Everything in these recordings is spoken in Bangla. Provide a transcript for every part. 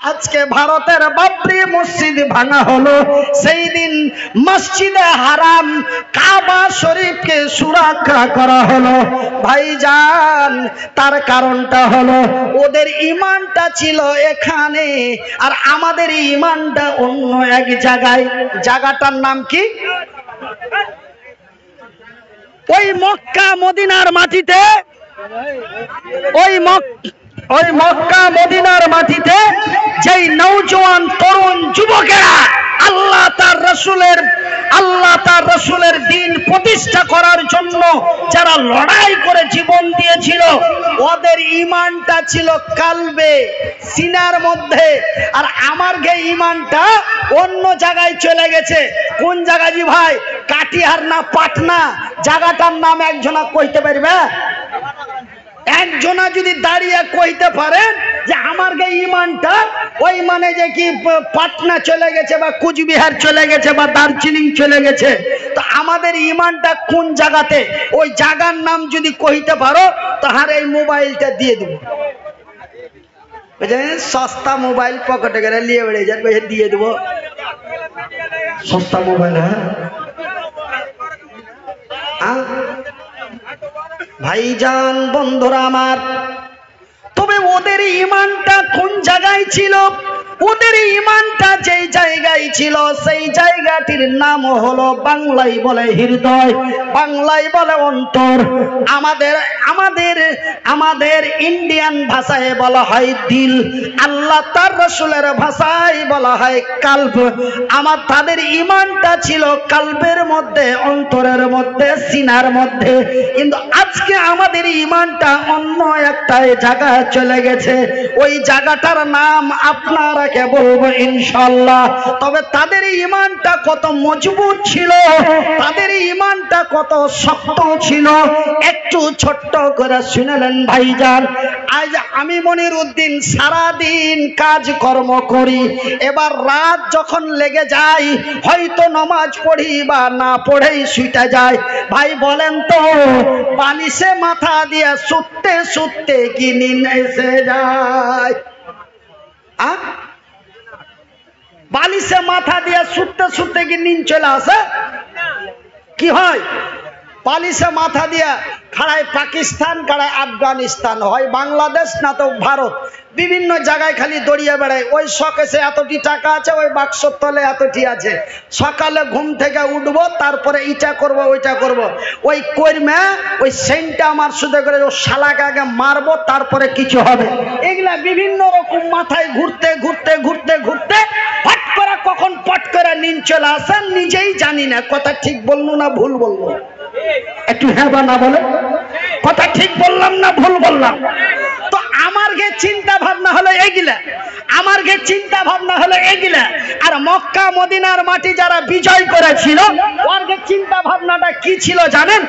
আজকে ভারতের বাবরি মসজিদ ভাঙা হলো, সেই দিন মসজিদে হারাম কাবা শরীফকে সুরক্ষা করা হলো। ভাইজান, তার কারণটা হলো ওদের ঈমানটা ছিল এখানে আর আমাদের ঈমানটা অন্য এক জায়গায়। জায়গাটার নাম কি? ওই মক্কা মদিনার মাটিতে, ওই মক্কা মদিনার মাটিতে যেই নওজোয়ান তরুণ যুবকেরা আল্লাহ তার রসুলের দিন প্রতিষ্ঠা করার জন্য যারা লড়াই করে জীবন দিয়েছিল, ওদের ঈমানটা ছিল কালবে, সিনার মধ্যে। আর আমার গে ঈমানটা অন্য জায়গায় চলে গেছে। কোন জায়গা জি ভাই? কাটিহার না পাটনা? জায়গাটার নাম একজনা কইতে পারবে? একজনা যদি দাঁড়িয়ে কইতে পারেন যে আমার গে ঈমানটা ওই মানে যে কি পাটনা চলে গেছে বা কুচবিহার চলে গেছে বা দার্জিলিং চলে গেছে, তো আমাদের ঈমানটা কোন জায়গাতে, ওই জায়গার নাম যদি কইতে পারো তাহলে এই মোবাইলটা দিয়ে দেবো। সস্তা মোবাইল পকেটে করে নিয়ে বেড়ে যান, দিয়ে দেবো সস্তা মোবাইল। হ্যাঁ ভাইজান, বন্ধুরা আমার, তবে ওদের ঈমানটা কোন জায়গায় ছিল? ওদের ঈমানটা যেই জায়গায় ছিল সেই জায়গাটির নাম হলো, বাংলায় বলে হৃদয়, বাংলায় বলে অন্তর, আমাদের ইন্ডিয়ান ভাষায় বলা হয় দিল, আল্লাহ তার রসুলের ভাষায় বলা হয় কালব। তাদের ঈমানটা ছিল কালবের মধ্যে, অন্তরের মধ্যে, সিনার মধ্যে। কিন্তু আজকে আমাদের ঈমানটা অন্য একটা জায়গায় চলে গেছে। ওই জায়গাটার নাম আপনারা কে বলবো ইনশাআল্লাহ। তবে তাদের ঈমানটা কত মজবুত ছিল, তাদের ঈমানটা কত শক্ত ছিল, একটু ছোট্ট করে শুনলেন ভাইজান। আজ আমি মনিরউদ্দিন সারাদিন কাজকর্ম করি, এবার রাত যখন লেগে যায় হয়তো নামাজ পড়ি বা না পড়েই শুইতে যায়। ভাই বলেন তো, বালিশে মাথা দিয়ে শুতে শুতে কি নিন এসে যায়? বালিশে মাথা দিয়ে শুতে শুতে কি নিন চলে আসে? কি হয়? বালিশে মাথা দিয়ে খাড়ায় পাকিস্তান, খাড়ায় আফগানিস্তান, হয় বাংলাদেশ না তো ভারত, বিভিন্ন জায়গায় খালি দড়িয়ে বেড়ায়। ওই শকেসে এতটি টাকা আছে, ওই বাক্সর তলে এতটি আছে, সকালে ঘুম থেকে উঠবো, তারপরে ইটা করব ওইটা করব, ওই কর্মে ওই সেন্টটা আমার শুধু করে ও শালাকে আগে মারবো তারপরে কিছু হবে। এগুলা বিভিন্ন রকম মাথায় ঘুরতে ঘুরতে ঘুরতে ঘুরতে হট করে কখন পট করে নিন চলে আসেন নিজেই জানি না। কথা ঠিক বললো না ভুল বললো? একটু হ্যাঁ বা না বলে। কথা ঠিক বললাম না ভুল বললাম? তো আমার গে চিন্তা ভাবনা হলো এগুলা, আমার গে চিন্তা ভাবনা হলো এগুলা। আর মক্কা মদিনার মাটি যারা বিজয় করেছিল ওর গে চিন্তা ভাবনাটা কি ছিল জানেন?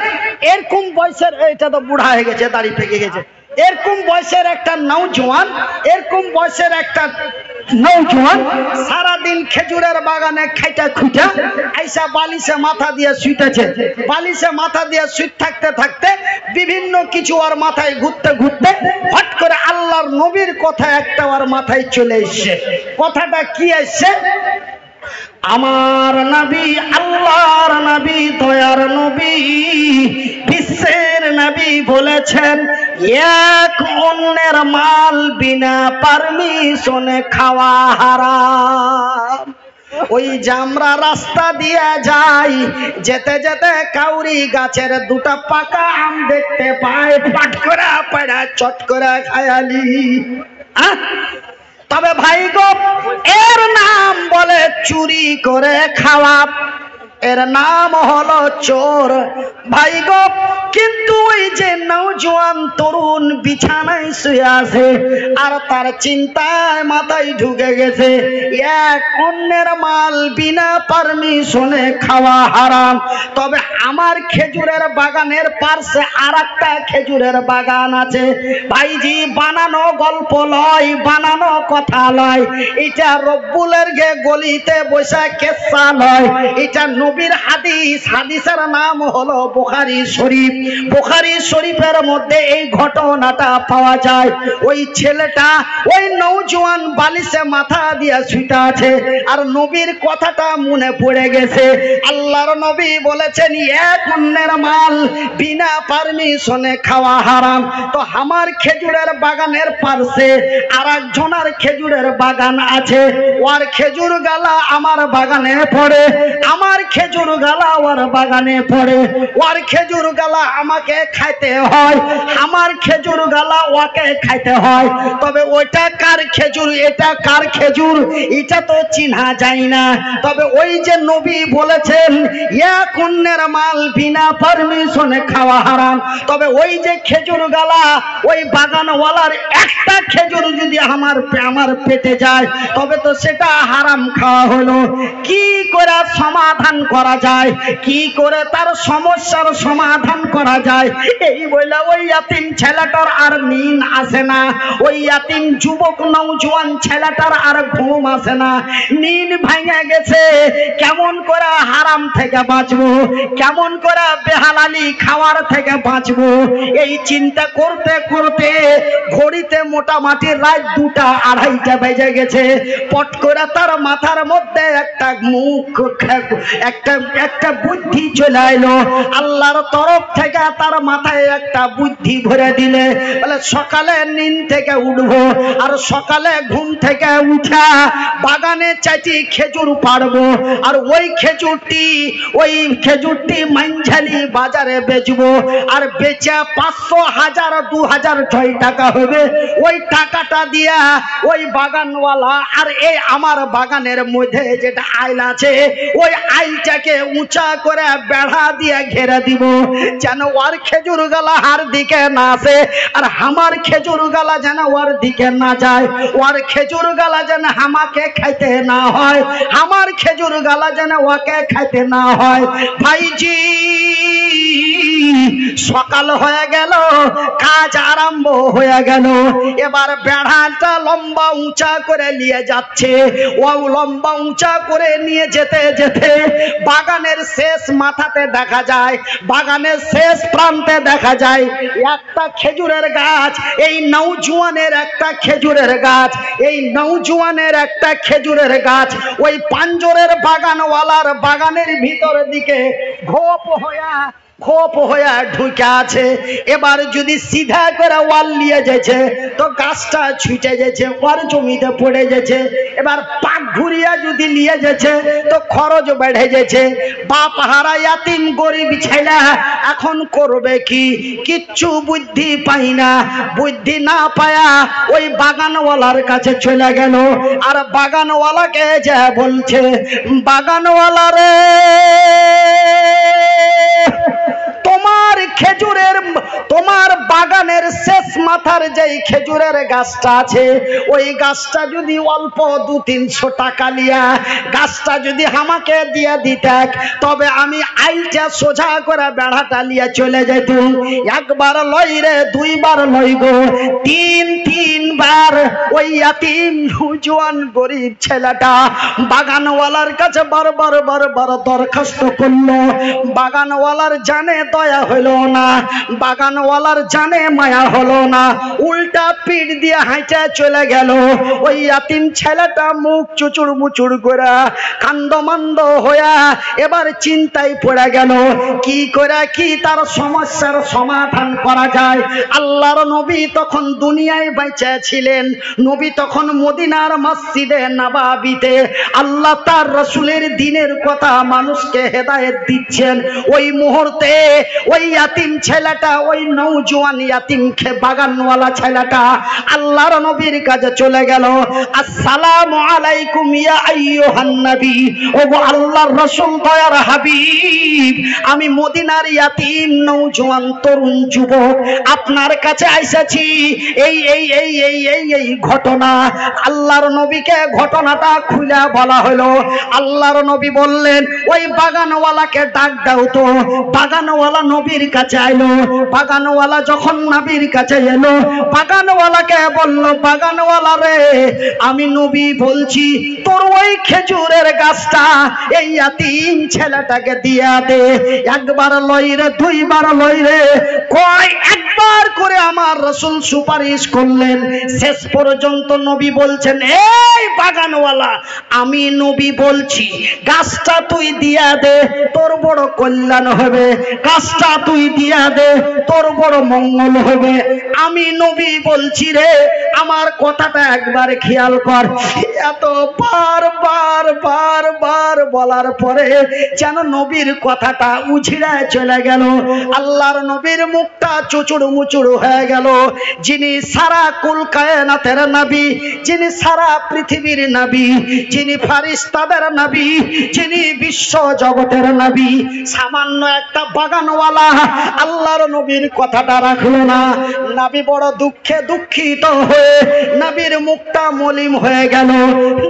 এরকম বয়সের, এটা তো বুড়া হয়ে গেছে, দাড়ি পেকে গেছে, এরকম বয়সের একটা নওজোয়ান, এরকম বয়সের একটা নওজোয়ান সারাদিন খেজুরের বাগানে খাইটা খুঁটা আইসা বালিশে মাথা দিয়ে শুইতেছে। বালিশে মাথা দিয়ে শুইতে থাকতে থাকতে বিভিন্ন কিছু ওর মাথায় ঘুরতে ঘুরতে হট করে আল্লাহর নবীর কথা একটা ওর মাথায় চলে এসছে। কথাটা কি আসছে? আমার নবী, আল্লাহর নবী, দয়ার নবী, বিশ্বের নবী বলেছেন, এক অন্যের মাল বিনা পারমিশনে খাওয়া হারাম। ওই যে আমরা রাস্তা দিয়ে যাই, যেতে যেতে কাউরি গাছের দুটা পাকা আম দেখতে পাই, পাট করে পাড়া চট করে খায়ালি। তবে ভাই গো, এর নাম বলে চুরি করে খাওয়া, এর নাম হলো চোর। ভাই গো, কিন্তু ওই যে নওজোয়ান তরুণ বিছানায় শুয়ে আছে আর তার চিন্তায় মাথায় ঢুকে গেছে এক অন্যের মাল বিনা পারমিশনে খাওয়া হারাম। তবে আমার খেজুরের বাগানের পাশে আর একটা খেজুরের বাগান আছে। ভাইজি, বানানো গল্প লয়, বানানো কথা লয়, এটা রব্বুলের গে গলিতে বসে কেসা লয়, এটা নবীর হাদিস, হাদিসের নাম হলো বুখারী শরীফ। বুখারী শরীফের মধ্যে এই ঘটনাটা পাওয়া যায়। ওই ছেলেটা, ওই নওজোয়ান বালিশে মাথা দিয়ে শুয়ে আছে, আর নবীর কথাটা মনে পড়ে গেছে। আল্লাহর নবী বলেছেন, এক অন্যের মাল বিনা পারমিশনে খাওয়া হারাম। তো আমার খেজুরের বাগানের পাশে আর একজনের খেজুরের বাগান আছে, ওর খেজুর গালা আমার বাগানে পড়ে, আমার খেজুর গালা ওর বাগানে পড়ে, ওর খেজুর গালা আমাকে খাইতে হয়, আমার খেজুর গালা ওকে খাইতে হয়। তবে ওইটা কার খেজুর, এটা কার খেজুর, এটা তো চিনা যায় না। তবে ওই যে নবী বলেছেন এক অন্যের মাল বিনা পারমিশনে খাওয়া হারাম, তবে ওই যে খেজুর গালা, ওই বাগানওয়ালার একটা খেজুর যদি আমার পেটে যায়, তবে তো সেটা হারাম খাওয়া হলো। কি করে সমাধান করা যায়, কি করে তার সমস্যার সমাধান করা যায়? এই বলে ওই ইয়াতিম ছেলেটার আর নিন আসে না, ওই ইয়াতিম যুবক নওজোয়ান ছেলেটার আর ঘুম আসে না, নিন ভেঙে গেছে। কেমন করে হারাম থেকে বাঁচবো, কেমন করে বেহালালি খাওয়ার থেকে বাঁচবো, এই চিন্তা করতে করতে ঘড়িতে মোটামুটি রাত 2টা 2:30 বেজে গেছে। পট করে তার মাথার মধ্যে একটা বুদ্ধি চলে এলো। আল্লাহর তরফ থেকে তার মাথায় একটা বুদ্ধি ভরে দিলে, বলে সকালে নিন থেকে উঠবো, আর সকালে ঘুম থেকে উঠা বাগানে চাইছি খেজুর পাড়বো, আর ওই খেজুরটি মাঞ্ঝালি বাজারে বেচবো, আর বেচা 500, 1000, 2000 ছয় টাকা হবে। ওই টাকাটা দিয়া ওই বাগানওয়ালা আর এই আমার বাগানের মধ্যে যেটা আইল আছে, ওই আইলটাকে উঁচা করে বেড়া দিয়ে ঘেরে দিব, যেন ওর খেজুর গালা হার দিকে না আসে, আর আমার খেজুর গালা যেন ওর দিকে না যায়, ওর খেজুর গালা যেন আমাকে খাইতে না হয়, আমার খেজুর গালা যেন ওকে খাইতে না হয়। ভাইজি, সকাল হয়ে গেল, কাজ আরম্ভ হয়ে গেল। এবার বেড়াটা লম্বা উঁচা করে নিয়ে যাচ্ছে, ও লম্বা উঁচা করে নিয়ে যেতে যেতে বাগানের শেষ মাথাতে দেখা যায়, বাগানের শেষ প্রান্তে দেখা যায় একটা খেজুরের গাছ। এই নওজোয়ানের একটা খেজুরের গাছ, এই নওজোয়ানের একটা খেজুরের গাছ ওই পাঞ্জরের বাগানওয়ালার বাগানের ভিতর দিকে ঘোপ হয়ে ঢুকে আছে। এবার যদি সিধা করে ওয়াল নিয়ে যেছে, তো গাছটা ছুটে যেছে, ওর জমিতে পড়ে যেছে। এবার পাক ঘুরিয়া যদি নিয়ে যেছে, তো খরচ বেড়ে যেছে। বাপ হারা ইয়াতিম গরিব ছেলে এখন করবে কি? কিচ্ছু বুদ্ধি পাই না। বুদ্ধি না পায়া ওই বাগানওয়ালার কাছে চলে গেল, আর বাগানওয়ালাকে যে বলছে, বাগানওয়ালা রে, তোমার বাগানের শেষ মাথার যেই খেজুরের গাছটা আছে, ওই গাছটা যদি অল্প 200-300 টাকা লিয়া গাছটা যদি আমাকে দিয়ে দিতে, তবে আমি আইলটা সোজা করে বেড়াটা লিয়ে চলে যেত। একবার লই রে, 2 বার লই গো, 3 বার ওই ইয়াতিম নওজোয়ান গরিব ছেলেটা বাগানওয়ালার কাছে বারবার দরখাস্ত করলো। বাগানওয়ালার জানে দয়া হলো না, বাগানওয়ালার জানে মায়া হলো না, উল্টা পিঠ দিয়ে হাঁটা চলে গেল। ওই ইয়াতিম ছেলেটা মুখ চুচুর মুচুর করে কান্দমান্দ হইয়া এবার চিন্তায় পড়ে গেল, কি করে কি তার সমস্যার সমাধান করা যায়। আল্লাহর নবী তখন দুনিয়ায় বেঁচে ছিলেন, নবী তখন মদিনার মসজিদে নববীতে আল্লাহ তার রাসূলের দ্বীনের কথা মানুষকে হেদায়েত দিচ্ছেন। ওই মুহূর্তে ওই ইয়াতিম ছেলেটা, ওই নওজোয়ান ইয়াতিম বাগানওয়ালা ছেলেটা আল্লাহর নবীর কাছে চলে গেল। আসসালামু আলাইকুম ইয়া আইয়ুহান নবী, ওগো আল্লাহর রাসূল দয়ার হাবিব, আমি মদিনার ইয়াতিম নওজোয়ান তরুণ যুবক আপনার কাছে আইসেছি। এই ঘটনা। আল্লাহর নবীকে ঘটনাটা খুলে বলা হলো। আল্লাহর নবী বললেন, ওই বাগানওয়ালাকে ডাক দাও তো। বাগানওয়ালা নবীর কাছে আইলো। বাগানওয়ালা যখন নবীর কাছে এলো, বাগানওয়ালাকে বলল, বাগানওয়ালা রে, আমি নবী বলছি, তোর ওই খেজুরের গাছটা এই ইয়াতিম ছেলেটাকে দিয়া দে। একবার লই রে, দুইবার লই রে, কয় একবার করে আমার রাসূল সুপারিশ করলেন। শেষ পর্যন্ত নবী বলছেন, এই বাগানওয়ালা, আমি নবী বলছি, গাছটা তুই দিয়া দে, তোর বড় কল্যাণ হবে। গাছটা তুই দিয়া দে, তোর বড় মঙ্গল হবে। আমি নবী বলছি রে, আমার কথাটা একবার খেয়াল কর। এত বার বলার পরে যেন নবীর কথাটা উছিড়ে চলে গেল। আল্লাহর নবীর মুখটা চুচুড় মুচুড় হয়ে গেল। যিনি সারা কুল কায়নাতের নবী, যিনি সারা পৃথিবীর নবী, যিনি ফারিস্তাদের নবী, যিনি বিশ্ব জগতের নবী, সামান্য একটা বাগানওয়ালা আল্লাহর নবীর কথাটা রাখলো না। নবী বড় দুঃখে দুঃখিত হয়ে নবীর মুখটা মলিন হয়ে গেল,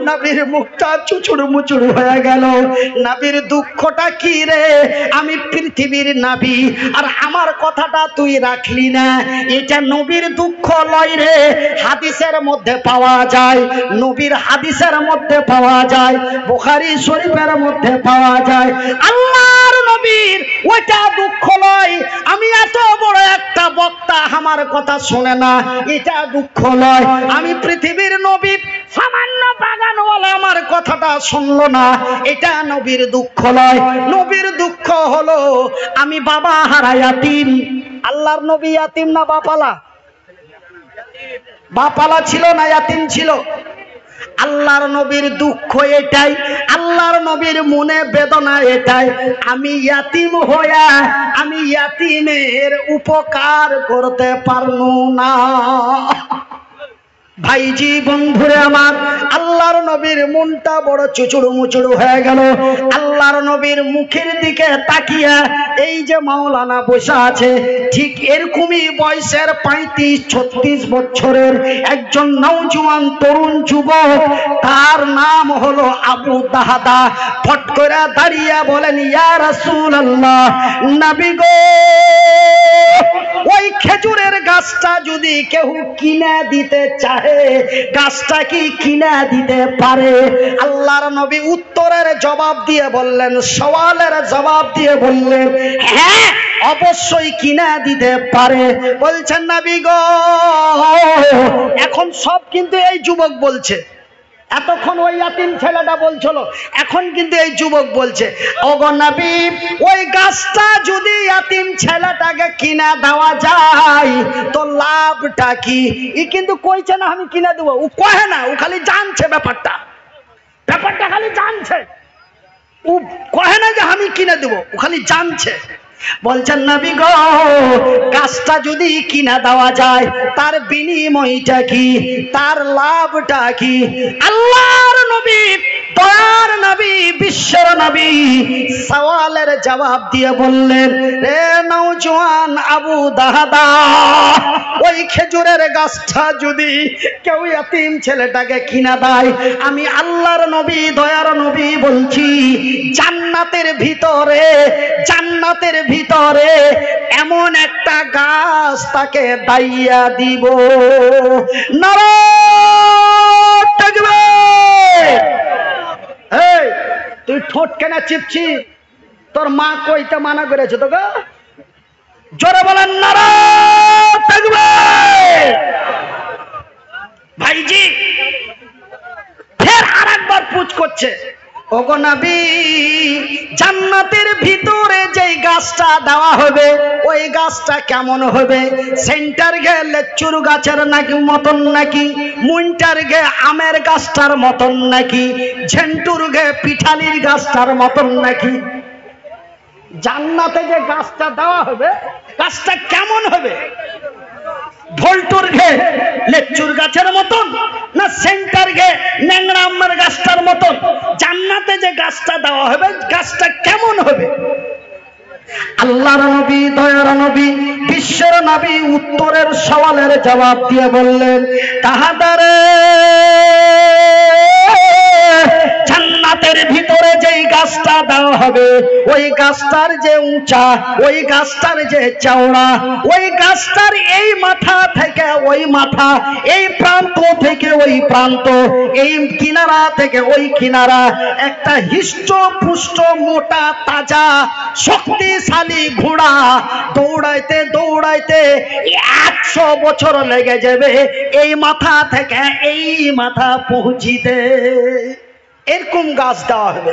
নবীর মুখটা চুচুড় মুচুড় হয়ে গেল। নবীর দুঃখটা কি রে, আমি পৃথিবীর নবী আর আমার কথাটা তুই রাখলি না। এটা নবীর দুঃখ লয় রে, হাদিসের মধ্যে পাওয়া যায়, নবীর হাদিসের মধ্যে পাওয়া যায়, বুখারী শরীফের মধ্যে পাওয়া যায়। আল্লাহর নবীর ওইটা দুঃখ লয়, আমি এত বড় একটা বক্তা আমার কথা শুনে না, এটা দুঃখ লয়। আমি পৃথিবীর নবী, সামান্য বাগানওয়ালা আমার কথাটা শুনলো না, এটা নবীর দুঃখ লয়। নবীর দুঃখ হলো আমি বাবা হারা ইয়াতিম। আল্লাহর নবী ইয়াতিম না বাপালা? বাপালা ছিল না ইয়াতিম ছিল? আল্লাহর নবীর দুঃখ এটাই, আল্লাহর নবীর মনে বেদনা এটাই, আমি ইয়াতিম হইয়া আমি ইয়াতিমের উপকার করতে পারনু না। ভাইজি বন্ধুরে আমার, আল্লাহর নবীর মনটা বড় চুচুড় মুচুড় হয়ে গেল। আল্লাহর নবীর মুখের দিকে তাকিয়া এই যে মাওলানা বসে আছে, ঠিক এরকমই বয়সের 35-36 বছরের একজন নওজোয়ান তরুণ যুবক, তার নাম হলো আবু দাহদা। ফট করে দাঁড়িয়ে বলেন, ইয়া রাসূলুল্লাহ, নবী গো, ওই খেজুরের গাছটা যদি কেউ কিনে দিতে চায়, গাছটা কি কিনে দিতে পারে? আল্লাহর নবী উত্তরের জবাব দিয়ে বললেন, সওয়ালের জবাব দিয়ে বললেন, হ্যাঁ অবশ্যই কিনে দিতে পারে। বলছেন, নবী গো, এখন সব কিন্তু এই যুবক বলছে, এতক্ষণ ওই ইয়াতিম ছেলেটা বলছিল, এখন কিন্তু এই যুবক বলছে, ওগো নবী, ওই গাছটা যদি ইয়াতিম ছেলেটাকে কিনা দেওয়া যায় তো লাভটা কি? ই কিন্তু কইছে না আমি কিনা দেবো, ও কহে না, ও খালি জানছে ব্যাপারটা খালি জানছে, ও কহে না যে আমি কিনে দেবো, ও খালি জানছে। বলছেন, নবী গো, গাছটা যদি কিনা দেওয়া যায় তার বিনিময়টা কি, তার লাভটা কি? আল্লাহর নবী, দয়ার নবী, বিশ্বের নবী সওয়ালের জবাব দিয়ে বললেন, রে নওজোয়ান আবু দাহদা, ওই খেজুরের গাছটা যদি কেউ ইয়াতিম ছেলেটাকে কিনা দেয়, আমি আল্লাহর নবী, দয়ার নবী বলছি, জান্নাতের ভিতরে এমন একটা গাছ তাকে দাইয়া দিব। নারায়ে তাকবীর! এই তুই ঠোঁট কেন চিপছি? তোর মা কইতে মানা করেছে তোকে? জোরে বলেন নারায়ে তাকবীর! ভাইজি ফের আরেকবার পুছ করছে, ওগো নবী, জান্নাতের ভিতরে যেই গাছটা দেওয়া হবে ওই গাছটা কেমন হবে? সেন্টার গে লেচুর গাছের নাকি মতন, নাকি মুন্টার গে আমের গাছটার মতন, নাকি ঝেন্টুর গে পিঠালির গাছটার মতন, নাকি? জান্নাতে যে গাছটা দেওয়া হবে গাছটা কেমন হবে? ভোল্টুর ঘে লেচুর গাছের মতন, না সেন্টার ঘে ন্যাংরা আমের গাছটার মতন? জান্নাতে যে গাছটা দেওয়া হবে গাছটা কেমন হবে? আল্লাহর নবী, দয়ার নবী, বিশ্বের নবী উত্তরের সওয়ালের জবাব দিয়ে বললেন, কাহাদারে জান্নাতের ভিতরে যেই গাছটা দেওয়া হবে, ওই গাছটার যে উঁচা, ওই গাছটার যে চওড়া, ওই গাছটার এই মাথা থেকে ওই মাথা, এই প্রান্ত থেকে ওই প্রান্ত, এই কিনারা থেকে ওই কিনারা, একটা হিষ্টপুষ্ট মোটা তাজা শক্তিশালী ঘোড়া দৌড়াইতে দৌড়াইতে 100 বছর লেগে যাবে এই মাথা থেকে এই মাথা পৌঁছিতে। এরকম গাছ দেওয়া হবে।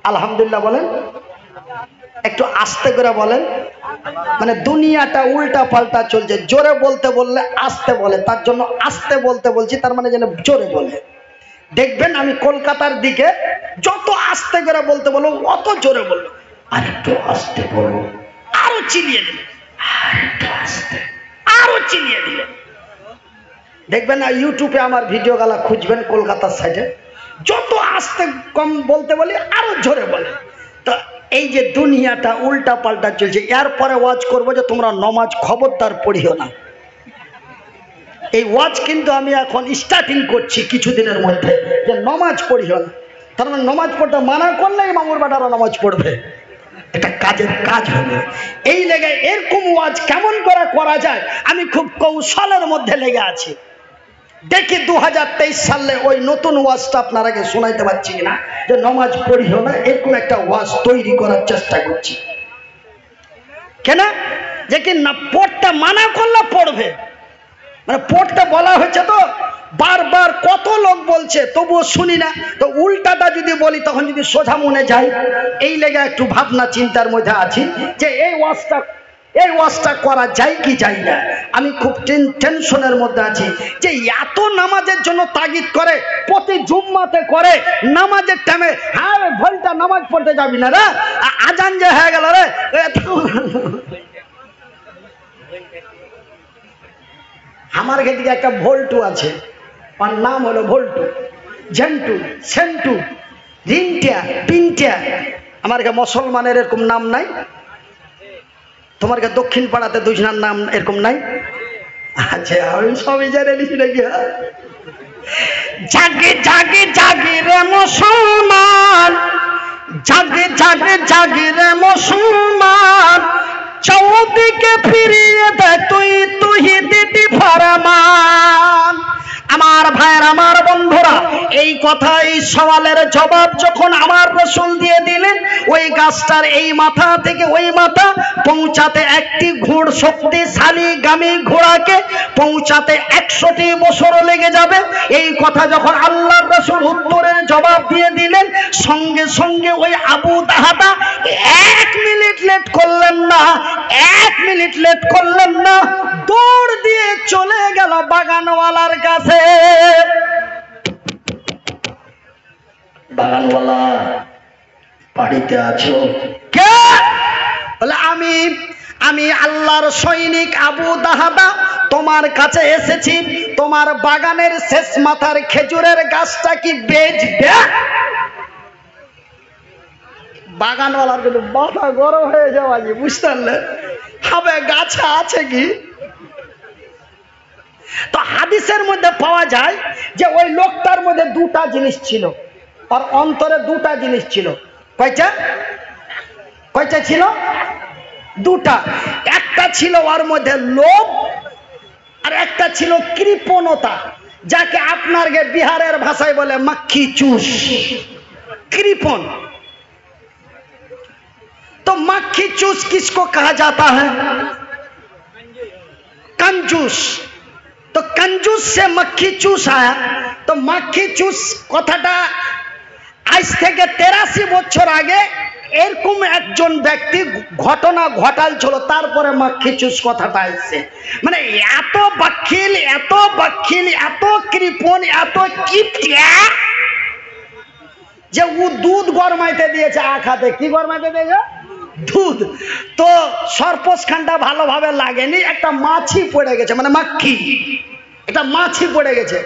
আলহামদুলিল্লাহ বলেন, একটু আস্তে করে বলেন। মানে দুনিয়াটা উল্টা পাল্টা চলছে, জোরে বলতে বললে আস্তে বলে, তার জন্য আস্তে বলতে বলছি, তার মানে যেন জোরে বলে। দেখবেন আমি কলকাতার দিকে যত আস্তে করে বলতে বলো অত জোরে বললো, আর একটু আস্তে বলো, আরো চিনিয়ে দিলে, আর একটু আস্তে, আরো চিনিয়ে দিলে। দেখবেন না ইউটিউবে আমার ভিডিও গালা খুঁজবেন কলকাতার সাইডে, যত আস্তে কম বলতে বলি আরো জোরে বলে। তো এই যে দুনিয়াটা উল্টা পাল্টা চলছে, এরপরে ওয়াজ করবো যে তোমরা নমাজ খবরদার পড়িও না। এই ওয়াজ কিন্তু আমি এখন স্টার্টিং করছি কিছুদিনের মধ্যে, যে নমাজ পড়িও না। তার মানে নমাজ পড়তে মানা করলে মামুর বাটারা নমাজ পড়বে, এটা কাজের কাজ হবে। এই লেগে এরকম ওয়াজ কেমন করে করা যায় আমি খুব কৌশলের মধ্যে লেগে আছি। দেখি 2023 সালে ওই নতুন ওয়াজটা আপনারাকে শোনাইতে পারছি কিনা, যে নমাজ পড়িও না, এরকম একটা ওয়াজ তৈরি করার চেষ্টা করছি। কেন? যে কি না পড়তে মানা করলে পড়বে, মানে পড়তে বলা হয়েছে তো বারবার, কত লোক বলছে তবুও শুনি না। তো উল্টাটা যদি বলি তখন যদি সোজা মনে যায়, এই লেগে একটু ভাবনা চিন্তার মধ্যে আছি যে এই ওয়াজটা করা যায় কি যায় না। আমি খুব টেনশনের মধ্যে আছি যে এত নামাজের জন্য তাগিদ করে, প্রতি জুম্মাতে করে, নামাজের টাইমে হ্যাঁ ভোলটা নামাজ পড়তে যাবি না রে, আজান যে হয়ে গেল রে। আমার দিকে একটা ভোল্টু আছে, ওর নাম হলো ভোল্টু, ঝেন্টু, সেন্টু, রিন্টিয়া, পিন্টিয়া। আমার মুসলমানের এরকম নাম নাই? তোমার দক্ষিণ পাড়াতে দুজনার নাম এরকম নাই? আচ্ছা আমি সবই জানে নিছি নাকি। জাগে জাগে জাগে রে মুসলমান, জাগে জাগে জাগে রে মুসলমান, চৌদিকে ফিরিয়ে দে তুই তুহিদি ফরমান। আমার ভাইয়ের, আমার বন্ধুরা, এই কথা, এই সওয়ালের জবাব যখন আমার রাসূল দিয়ে দিলেন, ওই গাছটার এই মাথা থেকে ওই মাথা পৌঁছাতে একটি ঘোড় শক্তিশালী গামী ঘোড়াকে পৌঁছাতে 100টি বছর লেগে যাবে। এই কথা যখন আল্লাহর রাসূল উত্তরের জবাব দিয়ে দিলেন, সঙ্গে সঙ্গে ওই আবু দাহাদা 1 মিনিট লেট করলেন না, 1 মিনিট লেট করলেন না, দৌড় দিয়ে চলে গেল বাগানওয়ালার কাছে। বাগানওয়ালা বাড়িতে আছো? কে? বলে আমি আল্লাহর সৈনিক আবু দাহাদা তোমার কাছে এসেছি, তোমার বাগানের শেষ মাথার খেজুরের গাছটা কি বেচবে? বাগানওয়ালার কিন্তু মাথা গরম হয়ে যাওয়া, বুঝতে পারলে, হবে গাছ আছে কি? তো হাদিসের মধ্যে পাওয়া যায় যে ওই লোকটার মধ্যে 2টা জিনিস ছিল, আর অন্তরে 2টা জিনিস ছিল। কয়টা ছিল? 2টা। একটা ছিল ওর মধ্যে লোভ, আর একটা ছিল কৃপণতা, যাকে আপনার বিহারের ভাষায় বলে মাখি চুষ, কৃপণ। तो मक्खी चूस किसको कहा जाता है? कंजूस। तो कंजूस से मक्खी चूस आया। तो मक्खी चूस कथाटा आज থেকে 83 বছর আগে এরকম একজন ব্যক্তি ঘটনা ঘটালছিল, তারপরে মাখি চুষ কথাটা আসছে। মানে এত বাখিল, এত বাখিল, এত কৃপণ, এত কিপটিয়া যে ও দুধ গরমাইতে দিয়েছে আখাতে। কি গরমাইতে দিয়েছে? দুধ। তো সরপোষ খানটা ভালোভাবে লাগেনি, একটা মাছি পড়ে গেছে, মানে মাখি, একটা মাছি পড়ে গেছে।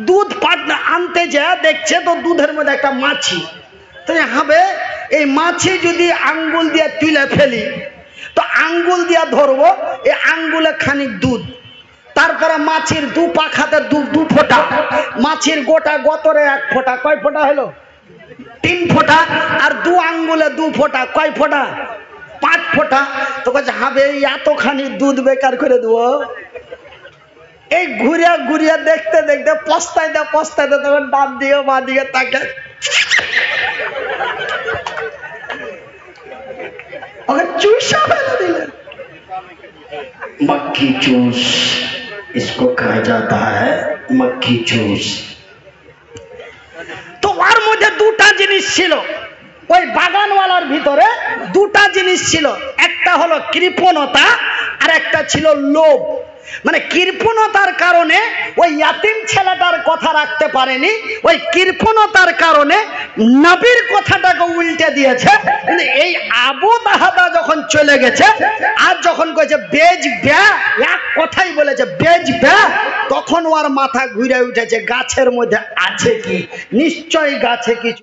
দুধ আনতে যা দেখছে তো দুধের মধ্যে একটা মাছি। তো হবে এই মাছি যদি আঙ্গুল দিয়ে তুলে ফেলি, তো আঙ্গুল দিয়া ধরবো, এই আঙ্গুলে খানিক দুধ, তারপরে মাছির দু পাখাতে দু ফোঁটা, মাছির গোটা গতরে 1 ফোঁটা, কয় ফোঁটা হলো? 3 ফোঁটা, আর দু আঙ্গুলে 2 ফোঁটা, কয় ফোঁটা? 5 ফোঁটা। তো কাছে হবে এতখানি দুধ বেকার করে দেবো? এই ঘুরিয়া ঘুরিয়া দেখতে দেখতে পস্তাইতে পস্তাইতে তখন ডান দিকে বাঁ দিকে তাকে ওকে চুষা ফেলে দিলেন। मक्खी चूस इसको कहा जाता है, मक्खी चूस। তো ওর মধ্যে দুটা জিনিস ছিল, ওই বাগানওয়ালার ভিতরে দুটা জিনিস ছিল, একটা হলো কৃপণতা আর একটা ছিল লোভ। মানে কৃপণতার কারণে ওই ইয়াতিম ছেলেটার কথা রাখতে পারেনি, ওই কৃপণতার কারণে নবীর কথাটাকে উল্টে দিয়েছে। কিন্তু এই আবু তাহাদা যখন চলে গেছে, আর যখন কইছে বেজ ব্যা, এক কথাই বলেছে বেজ ব্যা, তখন ওর মাথা ঘুরে উঠেছে গাছের মধ্যে আছে কি, নিশ্চয়ই গাছে কিছু